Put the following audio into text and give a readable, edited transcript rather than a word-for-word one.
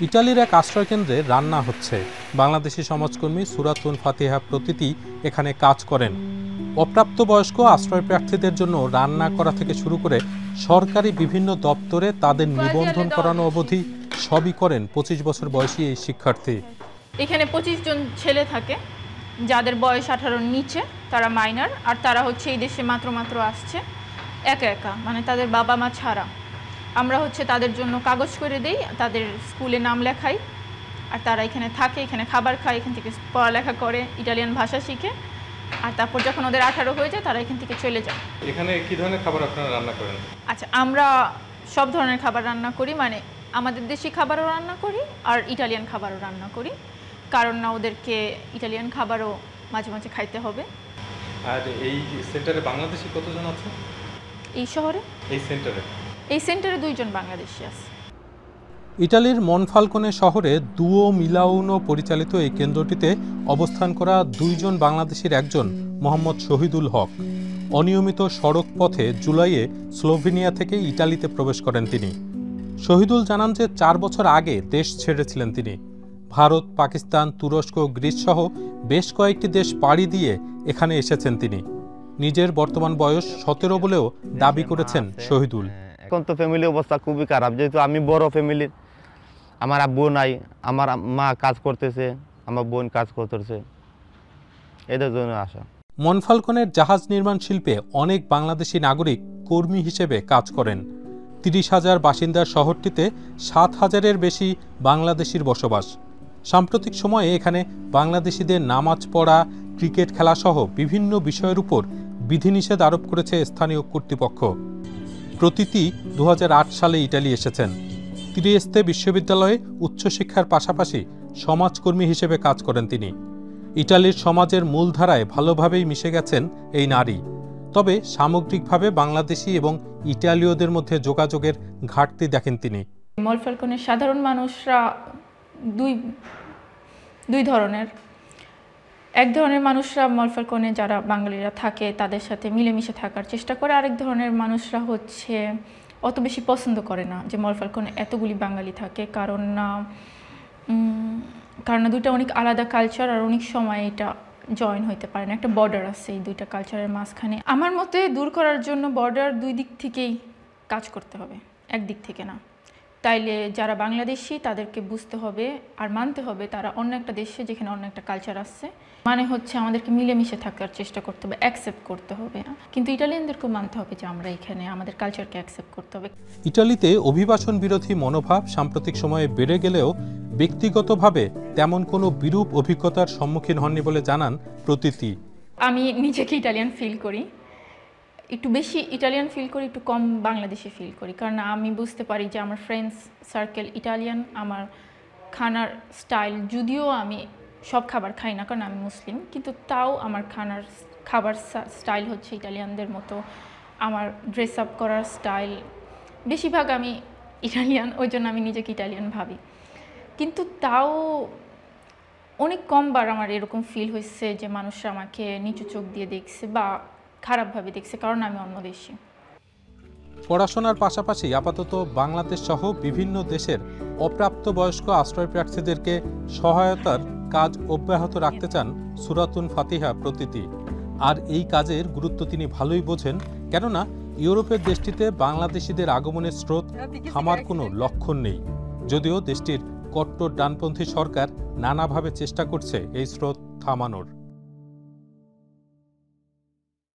ইটালির এক আশ্রয়কেন্দ্রে রান্না হচ্ছে। বাংলাদেশি সমাজকর্মী সুরাতুন ফাতিহা প্রতীতি এখানে কাজ করেন। অপ্রাপ্তবয়স্ক আশ্রয়প্রার্থীদের জন্য রান্না করা থেকে শুরু করে সরকারি বিভিন্ন দপ্তরে তাদের নিবন্ধন করানো অবধি সবই করেন ২৫ বছর বয়সী এই শিক্ষার্থী। এখানে ২৫ জন ছেলে থাকে যাদের বয়স ১৮-র নিচে, তারা মাইনর, আর তারা হচ্ছে এই দেশে মাত্র আসছে একা একা, মানে তাদের বাবা মা ছাড়া। আমরা হচ্ছে তাদের জন্য কাগজ করে দেই, তাদের স্কুলে নাম লেখাই, আর তারা এখানে থাকে, এখানে খাবার খায়, এখান থেকে পড়ালেখা করে, ইটালিয়ান ভাষা শিখে, আর তারপর যখন ওদের ১৮ হয়ে যায় তারা এখান থেকে চলে যায়। এখানে কি ধরনের খাবার আপনারা রান্না করেন? আচ্ছা, আমরা সব ধরনের খাবার রান্না করি, মানে আমাদের দেশি খাবারও রান্না করি আর ইটালিয়ান খাবারও রান্না করি, কারণ না ওদেরকে ইটালিয়ান খাবারও মাঝে মাঝে খাইতে হবে। আর এই সেন্টারে বাংলাদেশি কতজন আছে? এই শহরে এই সেন্টারে ২ জন বাংলাদেশি আছে। ইটালির মনফালকোনে শহরে দুও মিলাউনো পরিচালিত এই কেন্দ্রটিতে অবস্থান করা ২ জন বাংলাদেশির একজন মোহাম্মদ শহীদুল হক। অনিয়মিত সড়ক পথে জুলাইয়ে স্লোভেনিয়া থেকে ইটালিতে প্রবেশ করেন তিনি। শহীদুল জানান যে ৪ বছর আগে দেশ ছেড়েছিলেন তিনি। ভারত, পাকিস্তান, তুরস্ক, গ্রিস সহ বেশ কয়েকটি দেশ পাড়ি দিয়ে এখানে এসেছেন তিনি। নিজের বর্তমান বয়স ১৭ বলেও দাবি করেছেন শহীদুল। এখন তো ফ্যামিলি অবস্থা খুবই খারাপ, যেহেতু আমি বড় ফ্যামিলির, আমার আব্বু নাই, আমার মা কাজ করতেছে, আমার বোন কাজ করতেছে, এদের জন্য আসা। মনফালকনের জাহাজ নির্মাণ শিল্পে অনেক বাংলাদেশি নাগরিক কর্মী হিসেবে কাজ করেন। ৩০,০০০ বাসিন্দার শহরটিতে ৭,০০০-এর বেশি বাংলাদেশির বসবাস। সাম্প্রতিক সময়ে এখানে বাংলাদেশিদের নামাজ পড়া, ক্রিকেট খেলা সহ বিভিন্ন বিষয়ের উপর বিধিনিষেধ আরোপ করেছে স্থানীয় কর্তৃপক্ষ। প্রতীতি ২০০৮ সালে ইটালি এসেছেন। ত্রিয়েস্তে বিশ্ববিদ্যালয়ে উচ্চশিক্ষার পাশাপাশি সমাজকর্মী হিসেবে কাজ করেন তিনি। ইটালির সমাজের মূলধারায় ভালোভাবেই মিশে গেছেন এই নারী। তবে সামগ্রিকভাবে বাংলাদেশি এবং ইটালীয়দের মধ্যে যোগাযোগের ঘাটতি দেখেন তিনি। মনফালকনের সাধারণ মানুষরা দুই ধরনের। এক ধরনের মানুষরা মনফালকনে যারা বাঙালিরা থাকে তাদের সাথে মিলেমিশে থাকার চেষ্টা করে, আরেক ধরনের মানুষরা হচ্ছে অত বেশি পছন্দ করে না যে মনফালকনে এতগুলি বাঙালি থাকে, কারণ দুইটা অনেক আলাদা কালচার, আর অনেক সময় এটা জয়েন হইতে পারে না। একটা বর্ডার আছে এই দুইটা কালচারের মাঝখানে। আমার মতে দূর করার জন্য বর্ডার ২ দিক থেকেই কাজ করতে হবে, এক দিক থেকে না। তাইলে যারা বাংলাদেশি তাদেরকে বুঝতে হবে আর মানতে হবে তারা অন্য একটা দেশে, যেখানে অন্য একটা কালচার আছে, মানে হচ্ছে আমাদেরকে মিলেমিশে থাকার চেষ্টা করতে হবে, অ্যাকসেপ্ট করতে হবে। কিন্তু ইটালিয়ানদেরকেও মানতে হবে যে আমরা এখানে আমাদের কালচারকে অ্যাকসেপ্ট করতে হবে। ইটালিতে অভিবাসন বিরোধী মনোভাব সাম্প্রতিক সময়ে বেড়ে গেলেও ব্যক্তিগতভাবে তেমন কোনো বিরূপ অভিজ্ঞতার সম্মুখীন হননি বলে জানান প্রতীতি। আমি নিজেকে ইটালিয়ান ফিল করি, একটু বেশি ইটালিয়ান ফিল করি, একটু কম বাংলাদেশি ফিল করি, কারণ আমি বুঝতে পারি যে আমার ফ্রেন্ডস সার্কেল ইটালিয়ান। আমার খানার স্টাইল, যদিও আমি সব খাবার খাই না কারণ আমি মুসলিম, কিন্তু তাও আমার খাবার স্টাইল হচ্ছে ইটালিয়ানদের মতো। আমার ড্রেস আপ করার স্টাইল বেশিরভাগ আমি ইটালিয়ান, ওই জন্য আমি নিজেকে ইটালিয়ান ভাবি। কিন্তু তাও অনেক কমবার আমার এরকম ফিল হয়েছে যে মানুষরা আমাকে নিচু চোখ দিয়ে দেখছে বা খারাপভাবে দেখছে, কারণ আমি অন্য দেশি। পড়াশোনার পাশাপাশি আপাতত বাংলাদেশ সহ বিভিন্ন দেশের অপ্রাপ্তবয়স্ক আশ্রয়প্রার্থীদেরকে সহায়তার কাজ অব্যাহত রাখতে চান সুরাতুন ফাতিহা প্রতীতি। আর এই কাজের গুরুত্ব তিনি ভালোই বোঝেন, কেননা ইউরোপের দেশটিতে বাংলাদেশিদের আগমনের স্রোত থামার কোনো লক্ষণ নেই। যদিও দেশটির কট্টর ডানপন্থী সরকার নানাভাবে চেষ্টা করছে এই স্রোত থামানোর।